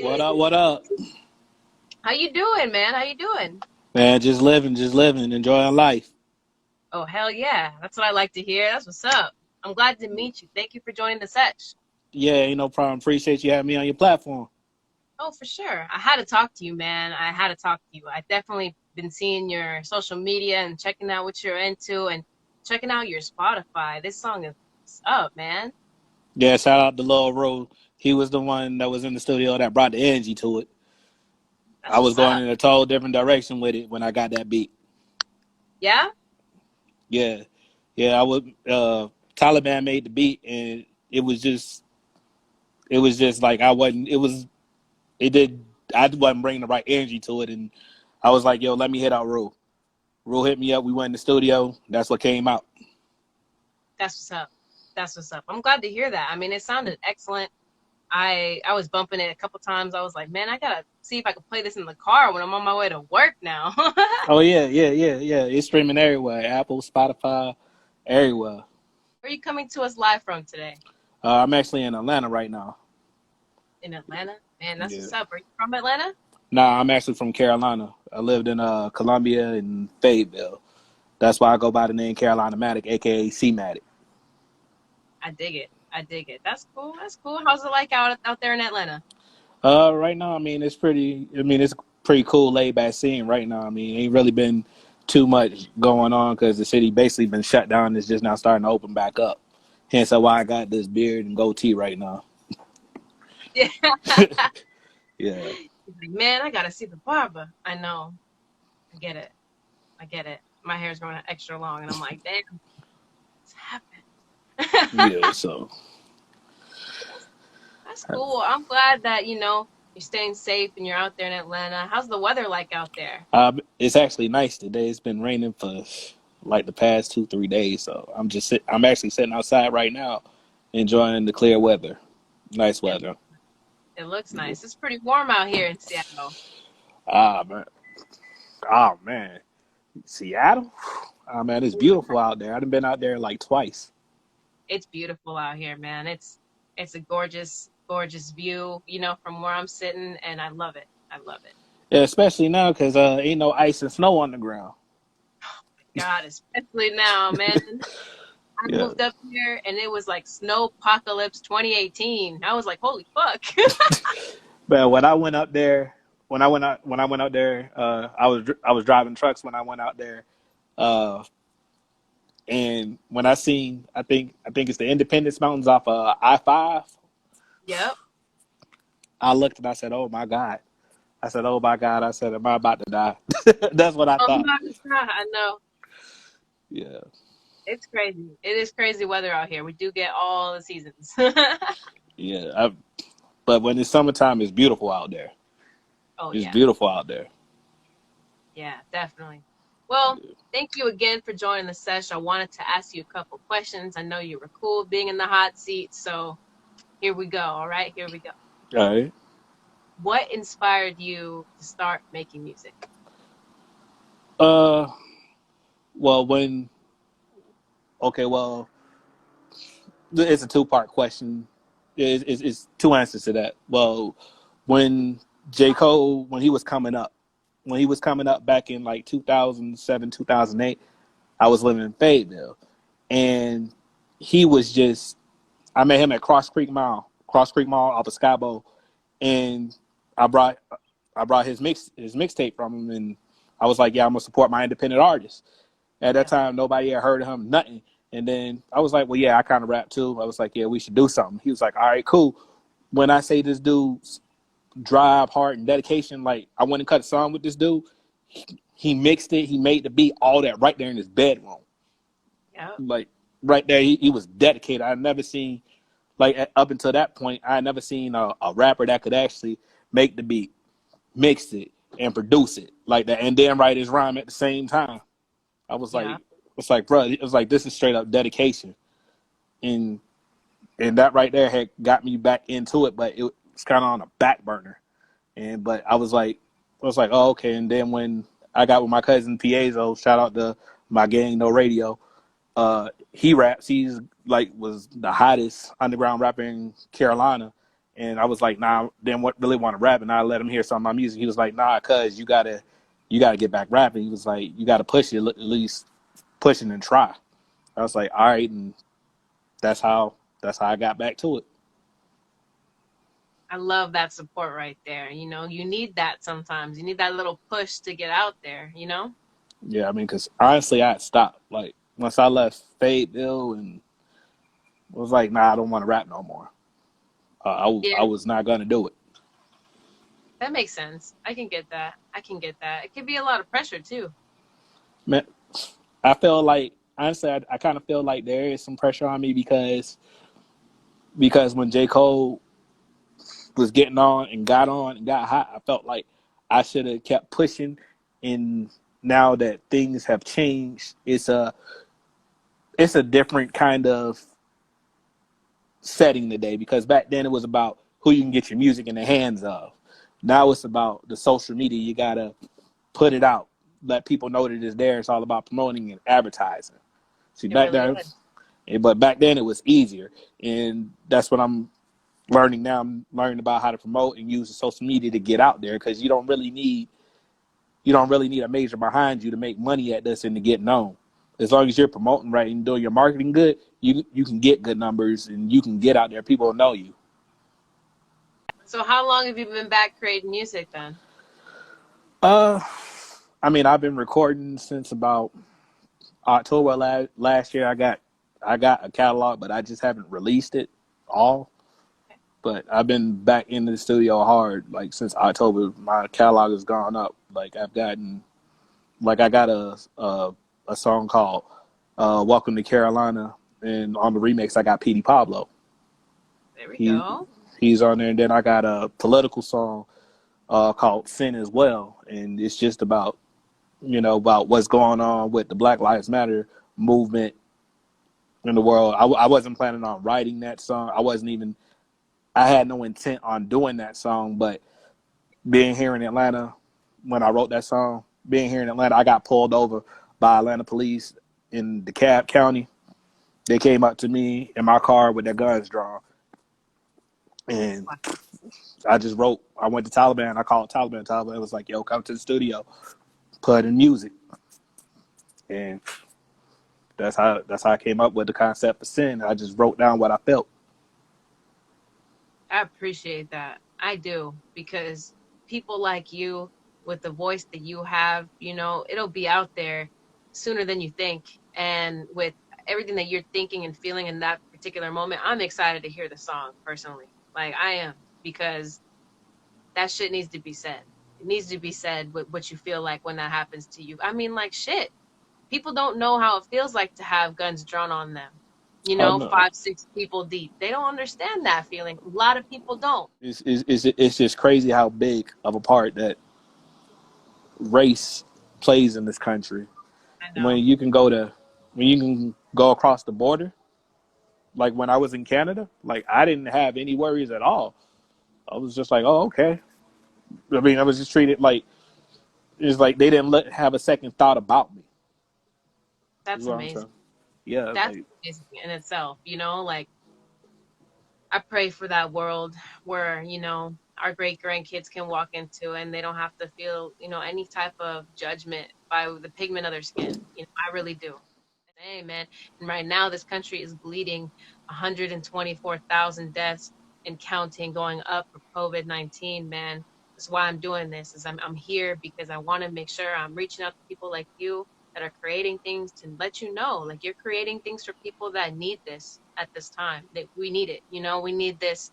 What up? What up? How you doing, man? How you doing? Man, just living, enjoying life. Oh, hell yeah. That's what I like to hear. That's what's up. I'm glad to meet you. Thank you for joining the Sesh. Yeah, ain't no problem. Appreciate you having me on your platform. Oh, for sure. I had to talk to you, man. I had to talk to you. I definitely been seeing your social media and checking out what you're into and checking out your Spotify. This song is what's up, man. Yeah, shout out to Lil Ro. He was the one that was in the studio that brought the energy to it. That's I was what's going up. in a total different direction with it when I got that beat. Yeah? Yeah. Yeah, I was Taliban made the beat and it was just like I wasn't it was it did I wasn't bringing the right energy to it, and I was like, yo, let me hit out Ro. Ro hit me up, we went in the studio, that's what came out. That's what's up. That's what's up. I'm glad to hear that. I mean, it sounded excellent. I was bumping it a couple times. I was like, man, I gotta see if I can play this in the car when I'm on my way to work now. Oh yeah. It's streaming everywhere. Apple, Spotify, everywhere. Where are you coming to us live from today? I'm actually in Atlanta right now. In Atlanta? Man, that's Yeah. what's up. Are you from Atlanta? Nah, I'm actually from Carolina. I lived in Columbia and Fayetteville. That's why I go by the name Carolina Matic, aka C-Matic. I dig it. I dig it. That's cool. That's cool. How's it like out there in Atlanta? Right now, I mean, it's pretty cool, laid back scene right now. I mean, ain't really been too much going on because the city basically been shut down. It's just now starting to open back up. Hence why I got this beard and goatee right now. Yeah. Yeah. He's like, man, I gotta see the barber. I know. I get it. I get it. My hair's growing extra long, and I'm like, damn, what's happening? Yeah, so That's cool. I'm glad that, you're staying safe and you're out there in Atlanta. How's the weather like out there? it's actually nice today. It's been raining for like the past 2-3 days, so I'm actually sitting outside right now, enjoying the clear weather. Nice It, weather. it looks nice. It's pretty warm out here in Seattle. Ah man, oh man, Seattle. Ah man, it's beautiful out there. I've been out there like twice. It's beautiful out here, man. It's a gorgeous, gorgeous view, from where I'm sitting, and I love it. I love it. Yeah, especially now because ain't no ice and snow on the ground. God, especially now, man. I Yeah, moved up here and it was like Snowpocalypse 2018. I was like, holy fuck. but when I went up there, when I went out there, I was driving trucks when I went out there. Uh, And when I think it's the Independence Mountains off I-5. Yep. I looked and I said, "Oh my God!" I said, "Oh my God!" I said, "Am I about to die?" That's what I Oh thought. my God, I know. Yeah, It's crazy. It is crazy weather out here. We do get all the seasons. yeah. But when it's summertime, it's beautiful out there. Oh It's yeah. beautiful out there. Yeah, definitely. Well, thank you again for joining the sesh. I wanted to ask you a couple questions. I know you were cool being in the hot seat, so here we go. All right, here we go. All right. What inspired you to start making music? Uh, well, well, it's a two-part question. It's two answers to that. Well, when J. Cole, when he was coming up back in like 2007, 2008, I was living in Fayetteville, and he was just. I met him at Cross Creek Mall off of Skybo, and I brought his mixtape from him, and I was like, yeah, I'm gonna support my independent artists. At that Yeah. time, nobody had heard of him, nothing. And then I was like, well, yeah, I kind of rap too. I was like, yeah, we should do something. He was like, all right, cool. When I say this dude's drive, heart, and dedication, like I went and cut a song with this dude. He mixed it. He made the beat, all that right there in his bedroom. Yep. Like right there, he was dedicated. I never seen, like up until that point, I had never seen a rapper that could actually make the beat, mix it, and produce it like that, and then write his rhyme at the same time. I was Yeah. like, it's like, bro, it was like this is straight up dedication, and that right there had got me back into it, but it was kind of on a back burner, but I was like, oh okay. And then when I got with my cousin Piezo. Shout out to my gang, No Radio. He raps. He's like was the hottest underground rapper in Carolina. And I was like, nah, didn't really want to rap, and I let him hear some of my music. He was like, nah, cuz you gotta get back rapping. He was like, you gotta push it, at least push it and try. I was like, all right, and that's how I got back to it. I love that support right there. You need that sometimes. You need that little push to get out there, Yeah, I mean, because honestly, I had stopped. Like once I left Fayetteville and was like, nah, I don't want to rap no more. I Yeah, was not gonna do it. that makes sense. I can get that. I can get that. It can be a lot of pressure too. Man, I feel like honestly, I kind of feel like there is some pressure on me because when J Cole was getting on and got hot, I felt like I should have kept pushing. And now that things have changed, it's a different kind of setting today because back then it was about who you can get your music in the hands of. Now it's about the social media. You gotta put it out, let people know that it's there. It's all about promoting and advertising. See, It back really then, is. but back then it was easier, and that's what I'm learning now. I'm learning about how to promote and use the social media to get out there because you don't really need a major behind you to make money at this and to get known. As long as you're promoting right and doing your marketing good, you can get good numbers and you can get out there. People will know you. So how long have you been back creating music then? Uh, I mean, I've been recording since about October last year. I got a catalog, but I just haven't released it all. But I've been back in the studio hard like since October. My catalog has gone up. I got a song called "Welcome to Carolina," and on the remix I got Petey Pablo. There we He go. he's on there, and then I got a political song called "Sin" as well, and it's just about what's going on with the Black Lives Matter movement in the world. I wasn't planning on writing that song. I had no intent on doing that song, but being here in Atlanta when I wrote that song, being here in Atlanta, I got pulled over by Atlanta police in DeKalb County. They came up to me in my car with their guns drawn, and Wow. I just wrote. I went to Taliban. I called Taliban. Taliban was like, "Yo, come to the studio, put in music," and that's how I came up with the concept of sin. I just wrote down what I felt. I appreciate that. I do because people like you with the voice that you have, it'll be out there sooner than you think. And with everything that you're thinking and feeling in that particular moment, I'm excited to hear the song personally. Like I am because that shit needs to be said. It needs to be said what you feel like when that happens to you. I mean, like shit. People don't know how it feels like to have guns drawn on them. Oh no, Five, six people deep. They don't understand that feeling. A lot of people don't. it's just crazy how big of a part that race plays in this country. I When know. you can go to when you can go across the border, like when I was in Canada, like I didn't have any worries at all. I was just like, oh okay. I mean, I was just treated like it's like they didn't have a second thought about me. Is That's what I'm amazing. saying. Yeah, That's like amazing in itself. Like I pray for that world where, our great grandkids can walk into and they don't have to feel, any type of judgment by the pigment of their skin. I really do. Hey, man. And right now, this country is bleeding 124,000 deaths and counting, going up for COVID-19, man. That's why I'm doing this. Is I'm here because I want to make sure I'm reaching out to people like you that are creating things to let you know, like you're creating things for people that need this at this time. That we need it. We need this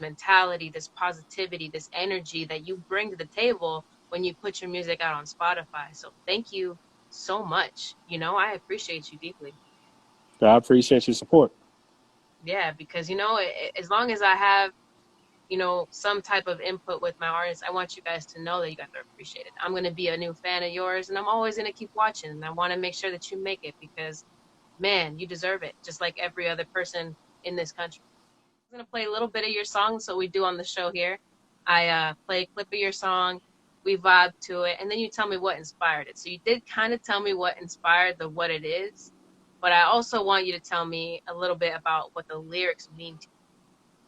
mentality, this positivity, this energy that you bring to the table when you put your music out on Spotify. So thank you so much. I appreciate you deeply. I appreciate your support. Yeah, because as long as I have, some type of input with my artists, I want you guys to know that you guys are appreciated. I'm going to be a new fan of yours and I'm always going to keep watching and I want to make sure that you make it because man, you deserve it just like every other person in this country. I'm going to play a little bit of your song so we do on the show here. I play a clip of your song. we vibe to it, and then you tell me what inspired it. So you did kind of tell me what inspired the what it is, but I also want you to tell me a little bit about what the lyrics mean to you.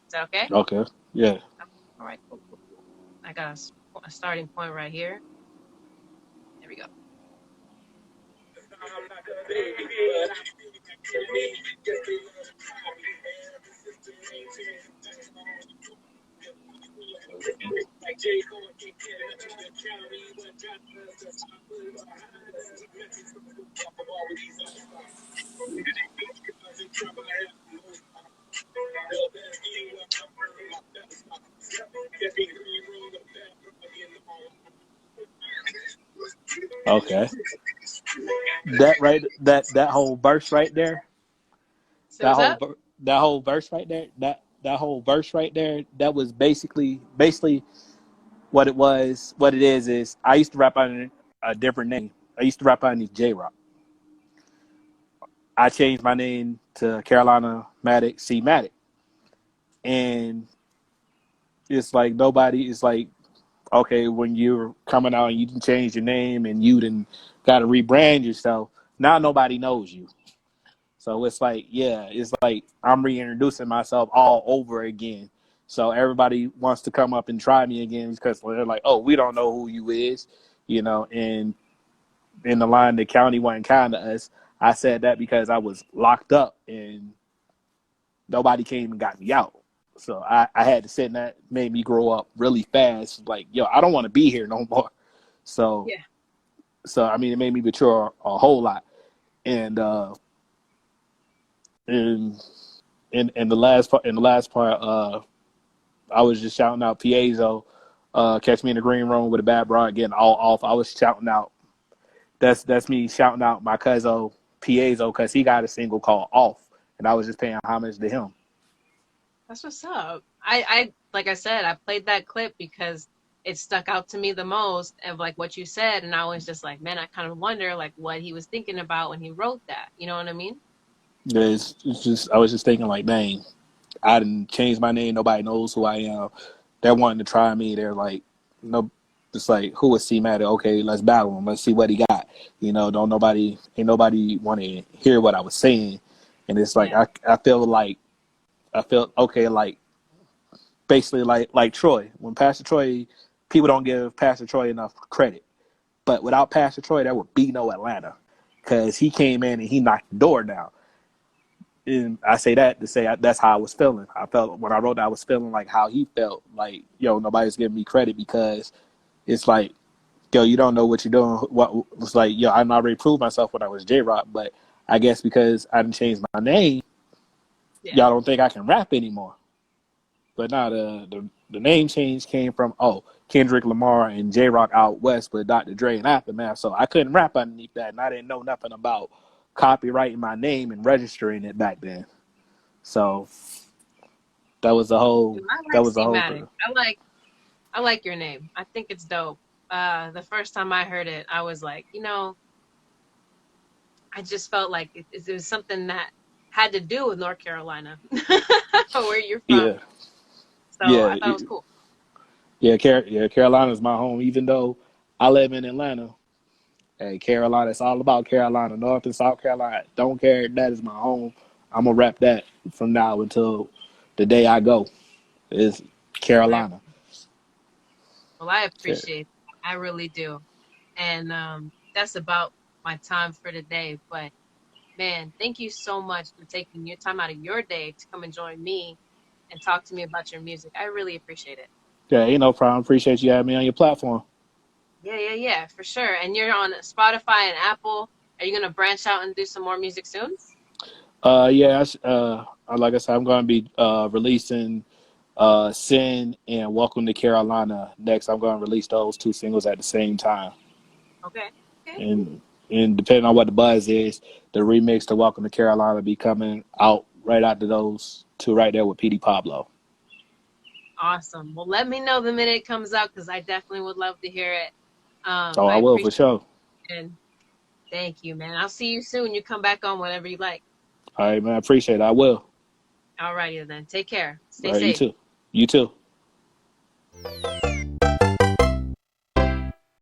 Is that okay? Okay. Yeah. All right, cool, cool, cool. I got a starting point right here. There we go. Okay. That whole verse right there. So what's up? That whole verse right there. That whole verse right there. That was basically what it was. What it is I used to rap under a different name. I used to rap under J Rock. I changed my name to Carolina Matic C-Matic, and it's like nobody. It's like, okay, when you're coming out and you can change your name and you didn't got to rebrand yourself. Now nobody knows you. So it's like, yeah, it's like I'm reintroducing myself all over again. So everybody wants to come up and try me again because they're like, oh, we don't know who you is, and in the line, the county wasn't kind to us. I said that because I was locked up and nobody came and got me out. So I had to sit, and that made me grow up really fast. Like, yo, I don't want to be here no more. So, Yeah. I mean, it made me mature a whole lot. And in the last part, I was just shouting out Piezo, catch me in the green room with a bad broad, getting all off. I was shouting out. That's me shouting out my cousin Piezo because he got a single called Off, and I was just paying homage to him. That's what's up. I like I said, I played that clip because it stuck out to me the most of like what you said, and I was just like, man, I kind of wonder like what he was thinking about when he wrote that. You know what I mean? It's just I was just thinking like, dang, I didn't change my name. Nobody knows who I am. They're wanting to try me. They're like, no, it's like, who is C-Matic? Okay, let's battle him. Let's see what he got. Ain't nobody want to hear what I was saying. And it's like, Yeah. I felt okay, like basically like Troy. When Pastor Troy, people don't give Pastor Troy enough credit. But without Pastor Troy, there would be no Atlanta because he came in and he knocked the door down. And I say that to say that's how I was feeling. I felt when I wrote that, I was feeling like how he felt. Like, yo, nobody's giving me credit because it's like, yo, you don't know what you're doing. What was like, yo, I already proved myself when I was J Rock, but I guess because I didn't change my name, Yeah. y'all don't think I can rap anymore. But now the name change came from Kendrick Lamar and J Rock out west with Dr. Dre and Aftermath, so I couldn't rap underneath that, and I didn't know nothing about copyrighting my name and registering it back then. So that was the whole I that like was the whole C-Matic. thing. I like your name. I think it's dope. The first time I heard it, I was like, I just felt like it was something that had to do with North Carolina, where you're from. Yeah, So I yeah, thought it was cool. Carolina's my home. Even though I live in Atlanta, hey, Carolina, it's all about Carolina, North and South Carolina. Don't care. That is my home. I'm gonna rep that from now until the day I go. Is I, Carolina. well, I appreciate that. I really do. And that's about my time for today. But man, thank you so much for taking your time out of your day to come and join me and talk to me about your music. I really appreciate it. Yeah, ain't no problem. Appreciate you having me on your platform. Yeah, for sure. And you're on Spotify and Apple. Are you gonna branch out and do some more music soon? Yeah, like I said, I'm going to be releasing Sin and Welcome to Carolina next. I'm going to release those two singles at the same time. Okay. Okay. And depending on what the buzz is, the remix to Welcome to Carolina will be coming out right after those two right there with PD Pablo. Awesome. Well, let me know the minute it comes out because I definitely would love to hear it. Oh, I I will for appreciate sure. it. And thank you, man. I'll see you soon. You come back on whenever you like. All right, man. I appreciate it. I will. All righty then. Take care. Stay All right, you safe. too. You too.